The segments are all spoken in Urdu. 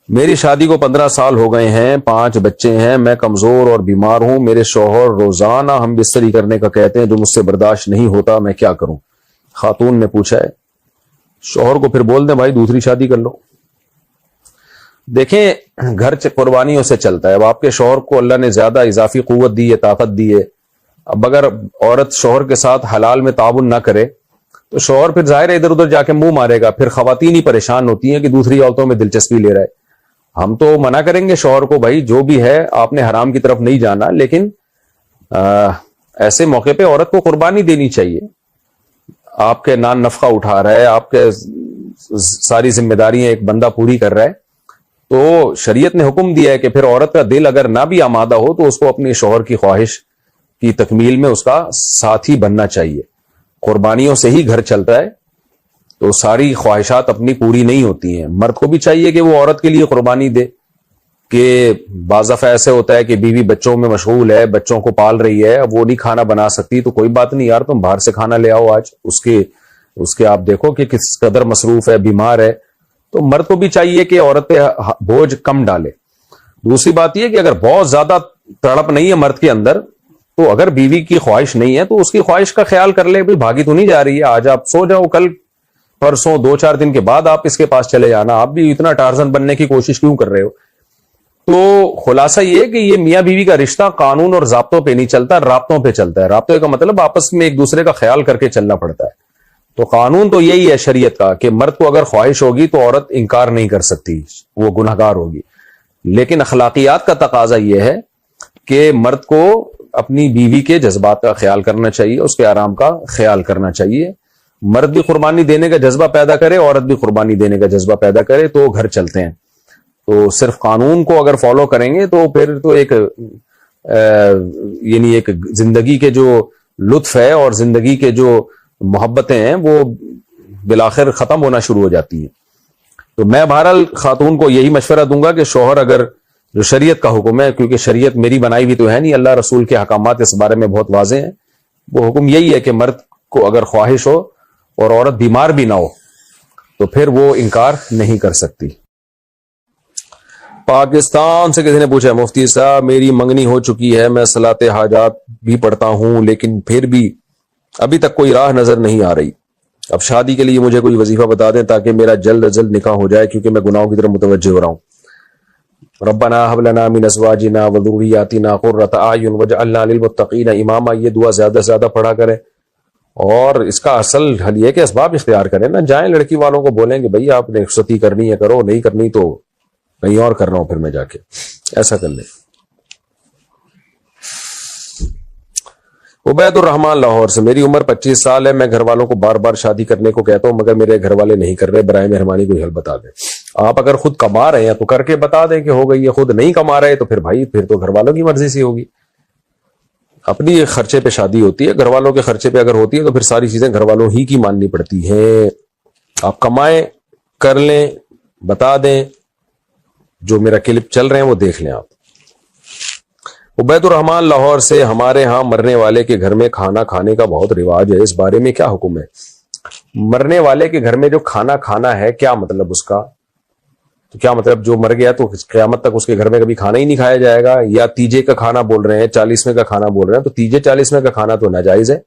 میری شادی کو 15 سال ہو گئے ہیں، 5 بچے ہیں، میں کمزور اور بیمار ہوں، میرے شوہر روزانہ ہم بستری کرنے کا کہتے ہیں جو مجھ سے برداشت نہیں ہوتا، میں کیا کروں؟ خاتون نے پوچھا ہے۔ شوہر کو پھر بول دیں بھائی دوسری شادی کر لو۔ دیکھیں گھر قربانیوں سے چلتا ہے، اب آپ کے شوہر کو اللہ نے زیادہ اضافی قوت دی ہے، طاقت دی ہے، اب اگر عورت شوہر کے ساتھ حلال میں تعاون نہ کرے تو شوہر پھر ظاہر ہے ادھر ادھر جا کے منہ مارے گا، پھر خواتین ہی پریشان ہوتی ہیں کہ دوسری عورتوں میں دلچسپی لے رہا ہے۔ ہم تو منع کریں گے شوہر کو بھائی جو بھی ہے آپ نے حرام کی طرف نہیں جانا، لیکن ایسے موقع پہ عورت کو قربانی دینی چاہیے۔ آپ کے نان نفقہ اٹھا رہا ہے، آپ کے ساری ذمہ داریاں ایک بندہ پوری کر رہا ہے، تو شریعت نے حکم دیا ہے کہ پھر عورت کا دل اگر نہ بھی آمادہ ہو تو اس کو اپنے شوہر کی خواہش کی تکمیل میں اس کا ساتھی بننا چاہیے۔ قربانیوں سے ہی گھر چلتا ہے، تو ساری خواہشات اپنی پوری نہیں ہوتی ہیں۔ مرد کو بھی چاہیے کہ وہ عورت کے لیے قربانی دے، کہ بعض دفعہ ایسے ہوتا ہے کہ بیوی بچوں میں مشغول ہے، بچوں کو پال رہی ہے، اب وہ نہیں کھانا بنا سکتی تو کوئی بات نہیں یار، تم باہر سے کھانا لے آؤ، آج اس کے آپ دیکھو کہ کس قدر مصروف ہے، بیمار ہے، تو مرد کو بھی چاہیے کہ عورت پہ بوجھ کم ڈالے۔ دوسری بات یہ کہ اگر بہت زیادہ تڑپ نہیں ہے مرد کے اندر، تو اگر بیوی کی خواہش نہیں ہے تو اس کی خواہش کا خیال کر لے، بھائی بھاگی تو نہیں جا رہی ہے، آج آپ سو جاؤ، کل پرسوں 2-4 دن کے بعد آپ اس کے پاس چلے جانا، آپ بھی اتنا ٹارزن بننے کی کوشش کیوں کر رہے ہو؟ تو خلاصہ یہ کہ یہ میاں بیوی کا رشتہ قانون اور ضابطوں پہ نہیں چلتا، رابطوں پہ چلتا ہے۔ رابطے کا مطلب آپس میں ایک دوسرے کا خیال کر کے چلنا پڑتا ہے۔ تو قانون تو یہی ہے شریعت کا کہ مرد کو اگر خواہش ہوگی تو عورت انکار نہیں کر سکتی، وہ گنہگار ہوگی، لیکن اخلاقیات کا تقاضا یہ ہے کہ مرد کو اپنی بیوی کے جذبات کا خیال کرنا چاہیے، اس کے آرام کا خیال کرنا چاہیے۔ مرد بھی قربانی دینے کا جذبہ پیدا کرے، عورت بھی قربانی دینے کا جذبہ پیدا کرے، تو گھر چلتے ہیں۔ تو صرف قانون کو اگر فالو کریں گے تو پھر تو یعنی ایک زندگی کے جو لطف ہے اور زندگی کے جو محبتیں ہیں وہ بالآخر ختم ہونا شروع ہو جاتی ہیں۔ تو میں بہرحال خاتون کو یہی مشورہ دوں گا کہ شوہر اگر جو شریعت کا حکم ہے، کیونکہ شریعت میری بنائی بھی تو ہے نہیں، اللہ رسول کے احکامات اس بارے میں بہت واضح ہیں، وہ حکم یہی ہے کہ مرد کو اگر خواہش ہو اور عورت بیمار بھی نہ ہو تو پھر وہ انکار نہیں کر سکتی۔ پاکستان سے کسی نے پوچھا، مفتی صاحب میری منگنی ہو چکی ہے، میں صلاۃ حاجات بھی پڑھتا ہوں لیکن پھر بھی ابھی تک کوئی راہ نظر نہیں آ رہی، اب شادی کے لیے مجھے کوئی وظیفہ بتا دیں تاکہ میرا جلد از جلد نکاح ہو جائے، کیونکہ میں گناہوں کی طرف متوجہ ہو رہا ہوں۔ ربنا هب لنا من ازواجنا وذرياتنا قرة اعین واجعلنا للمتقین اماما، یہ دعا زیادہ سے زیادہ پڑھا کریں، اور اس کا اصل حل یہ کہ اسباب اختیار کریں نا، جائیں لڑکی والوں کو بولیں کہ بھئی آپ نے رخصتی کرنی ہے کرو، نہیں کرنی تو کہیں اور کر رہا ہوں پھر میں جا کے، ایسا کر لیں۔ عبید الرحمان لاہور سے، میری عمر 25 سال ہے، میں گھر والوں کو بار بار شادی کرنے کو کہتا ہوں مگر میرے گھر والے نہیں کر رہے، برائے مہربانی کوئی حل بتا دیں۔ آپ اگر خود کما رہے ہیں تو کر کے بتا دیں کہ ہو گئی ہے، خود نہیں کما رہے تو پھر بھائی پھر تو گھر والوں کی مرضی سے ہوگی۔ اپنی خرچے پہ شادی ہوتی ہے، گھر والوں کے خرچے پہ اگر ہوتی ہے تو پھر ساری چیزیں گھر والوں ہی کی ماننی پڑتی ہیں۔ آپ کمائیں، کر لیں، بتا دیں، جو میرا کلپ چل رہے ہیں وہ دیکھ لیں آپ۔ عبید الرحمان لاہور سے، ہمارے ہاں مرنے والے کے گھر میں کھانا کھانے کا بہت رواج ہے، اس بارے میں کیا حکم ہے؟ مرنے والے کے گھر میں جو کھانا کھانا ہے کیا مطلب اس کا؟ تو کیا مطلب جو مر گیا تو قیامت تک اس کے گھر میں کبھی کھانا ہی نہیں کھایا جائے گا؟ یا تیجے کا کھانا بول رہے ہیں، 40ویں کا کھانا بول رہے ہیں، تو تیجے 40ویں کا کھانا تو ناجائز ہے۔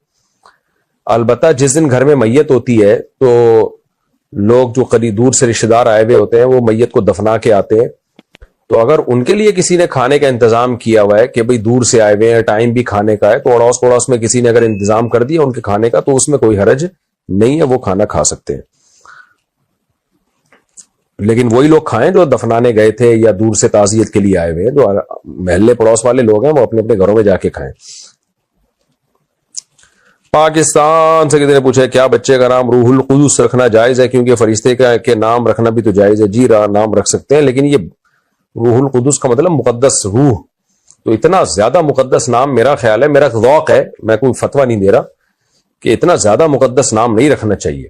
البتہ جس دن گھر میں میت ہوتی ہے تو لوگ جو قریب دور سے رشتہ دار آئے ہوئے ہوتے ہیں وہ میت کو دفنا کے آتے ہیں، تو اگر ان کے لیے کسی نے کھانے کا انتظام کیا ہوا ہے کہ بھئی دور سے آئے ہوئے ہیں، ٹائم بھی کھانے کا ہے، تو اڑوس پڑوس میں کسی نے اگر انتظام کر دیا ان کے کھانے کا تو اس میں کوئی حرج نہیں ہے، وہ کھانا کھا سکتے ہیں۔ لیکن وہی لوگ کھائیں جو دفنانے گئے تھے یا دور سے تعزیت کے لیے آئے ہوئے ہیں، جو محلے پڑوس والے لوگ ہیں وہ اپنے اپنے گھروں میں جا کے کھائیں۔ پاکستان سے کسی نے پوچھا کیا بچے کا نام روح القدس رکھنا جائز ہے؟ کیونکہ فرشتے کے نام رکھنا بھی تو جائز ہے۔ جی نام رکھ سکتے ہیں، لیکن یہ روح القدس کا مطلب مقدس روح، تو اتنا زیادہ مقدس نام میرا خیال ہے، میرا ذوق ہے، میں کوئی فتویٰ نہیں دے رہا، کہ اتنا زیادہ مقدس نام نہیں رکھنا چاہیے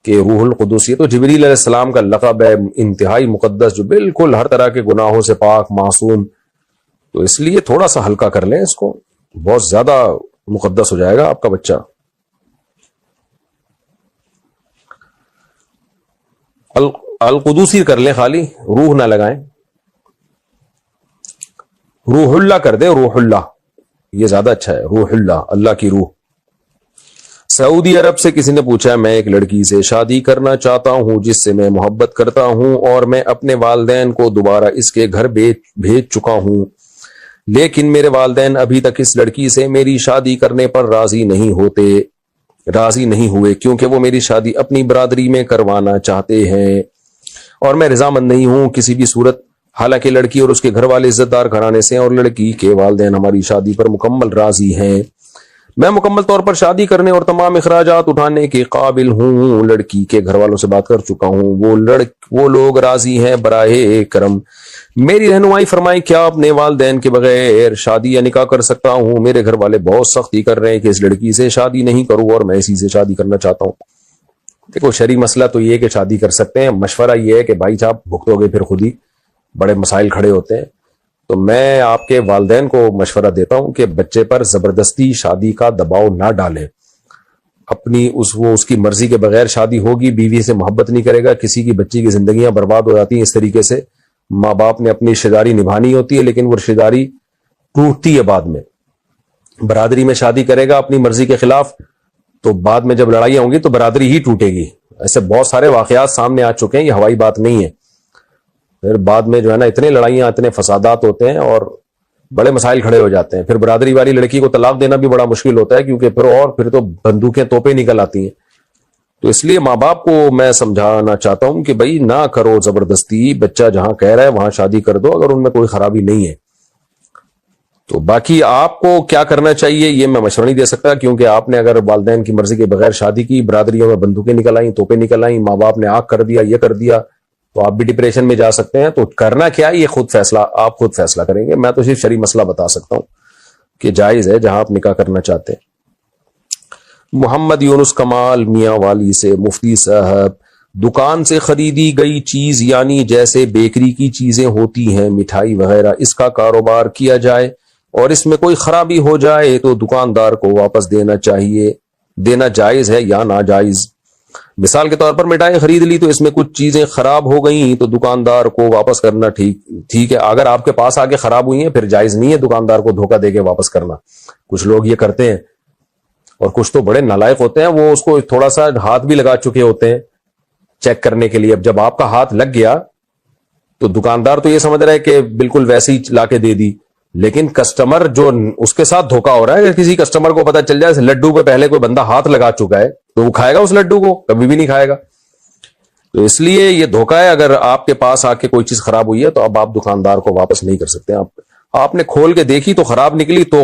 کہ روح القدس۔ یہ تو جبریل علیہ السلام کا لقب ہے، انتہائی مقدس، جو بالکل ہر طرح کے گناہوں سے پاک معصوم، تو اس لیے تھوڑا سا ہلکا کر لیں اس کو، بہت زیادہ مقدس ہو جائے گا آپ کا بچہ۔ القدوسی کر لیں، خالی روح نہ لگائیں، روح اللہ کر دیں، روح اللہ، یہ زیادہ اچھا ہے، روح اللہ، اللہ کی روح۔ سعودی عرب سے کسی نے پوچھا میں ایک لڑکی سے شادی کرنا چاہتا ہوں جس سے میں محبت کرتا ہوں، اور میں اپنے والدین کو دوبارہ اس کے گھر بھیج چکا ہوں، لیکن میرے والدین ابھی تک اس لڑکی سے میری شادی کرنے پر راضی نہیں ہوئے کیونکہ وہ میری شادی اپنی برادری میں کروانا چاہتے ہیں اور میں رضامند نہیں ہوں کسی بھی صورت، حالانکہ لڑکی اور اس کے گھر والے عزت دار گھرانے سے اور لڑکی کے والدین ہماری شادی پر مکمل راضی ہیں۔ میں مکمل طور پر شادی کرنے اور تمام اخراجات اٹھانے کے قابل ہوں، لڑکی کے گھر والوں سے بات کر چکا ہوں، وہ لوگ راضی ہیں، براہ کرم میری رہنمائی فرمائیں، کیا اپنے والدین کے بغیر شادی یا نکاح کر سکتا ہوں؟ میرے گھر والے بہت سختی کر رہے ہیں کہ اس لڑکی سے شادی نہیں کروں اور میں اسی سے شادی کرنا چاہتا ہوں۔ دیکھو شرعی مسئلہ تو یہ ہے کہ شادی کر سکتے ہیں، مشورہ یہ ہے کہ بھائی صاحب بھگتو گے پھر خود ہی، بڑے مسائل کھڑے ہوتے ہیں۔ تو میں آپ کے والدین کو مشورہ دیتا ہوں کہ بچے پر زبردستی شادی کا دباؤ نہ ڈالیں، اپنی اس کی مرضی کے بغیر شادی ہوگی، بیوی سے محبت نہیں کرے گا، کسی کی بچی کی زندگیاں برباد ہو جاتی ہیں اس طریقے سے۔ ماں باپ نے اپنی رشتہ داری نبھانی ہوتی ہے لیکن وہ رشتہ داری ٹوٹتی ہے بعد میں، برادری میں شادی کرے گا اپنی مرضی کے خلاف تو بعد میں جب لڑائیاں ہوں گی تو برادری ہی ٹوٹے گی۔ ایسے بہت سارے واقعات سامنے آ چکے ہیں، یہ ہوائی بات نہیں ہے۔ پھر بعد میں جو ہے نا اتنے لڑائیاں، اتنے فسادات ہوتے ہیں اور بڑے مسائل کھڑے ہو جاتے ہیں، پھر برادری والی لڑکی کو طلاق دینا بھی بڑا مشکل ہوتا ہے کیونکہ پھر تو بندوقیں توپیں نکل آتی ہیں۔ تو اس لیے ماں باپ کو میں سمجھانا چاہتا ہوں کہ بھائی نہ کرو زبردستی، بچہ جہاں کہہ رہا ہے وہاں شادی کر دو اگر ان میں کوئی خرابی نہیں ہے۔ تو باقی آپ کو کیا کرنا چاہیے یہ میں مشورہ نہیں دے سکتا، کیونکہ آپ نے اگر والدین کی مرضی کے بغیر شادی کی، برادریوں میں بندوقیں نکل آئیں، توپیں نکل آئیں، ماں باپ نے آنکھ کر دیا، یہ کر دیا، تو آپ بھی ڈپریشن میں جا سکتے ہیں۔ تو کرنا کیا یہ آپ خود فیصلہ کریں گے، میں تو صرف شرعی مسئلہ بتا سکتا ہوں کہ جائز ہے جہاں آپ نکاح کرنا چاہتے ہیں۔ محمد یونس کمال میاں والی سے، مفتی صاحب دکان سے خریدی گئی چیز یعنی جیسے بیکری کی چیزیں ہوتی ہیں، مٹھائی وغیرہ، اس کا کاروبار کیا جائے اور اس میں کوئی خرابی ہو جائے تو دکاندار کو واپس دینا جائز ہے یا ناجائز؟ مثال کے طور پر مٹھائی خرید لی تو اس میں کچھ چیزیں خراب ہو گئیں تو دکاندار کو واپس کرنا ٹھیک ہے، اگر آپ کے پاس آگے خراب ہوئی ہیں پھر جائز نہیں ہے دکاندار کو دھوکہ دے کے واپس کرنا۔ کچھ لوگ یہ کرتے ہیں اور کچھ تو بڑے نالائق ہوتے ہیں، وہ اس کو تھوڑا سا ہاتھ بھی لگا چکے ہوتے ہیں چیک کرنے کے لیے۔ اب جب آپ کا ہاتھ لگ گیا تو دکاندار تو یہ سمجھ رہا ہے کہ بالکل ویسے ہی لا کے دے دی، لیکن کسٹمر جو اس کے ساتھ دھوکا ہو رہا ہے، اگر کسی کسٹمر کو پتا چل جائے اس لڈو پہ پہلے کوئی بندہ ہاتھ لگا چکا ہے تو وہ کھائے گا اس لڈو کو؟ کبھی بھی نہیں کھائے گا۔ تو اس لیے یہ دھوکا ہے، اگر آپ کے پاس آ کے کوئی چیز خراب ہوئی ہے تو اب آپ دکاندار کو واپس نہیں کر سکتے۔ آپ نے کھول کے دیکھی تو خراب نکلی تو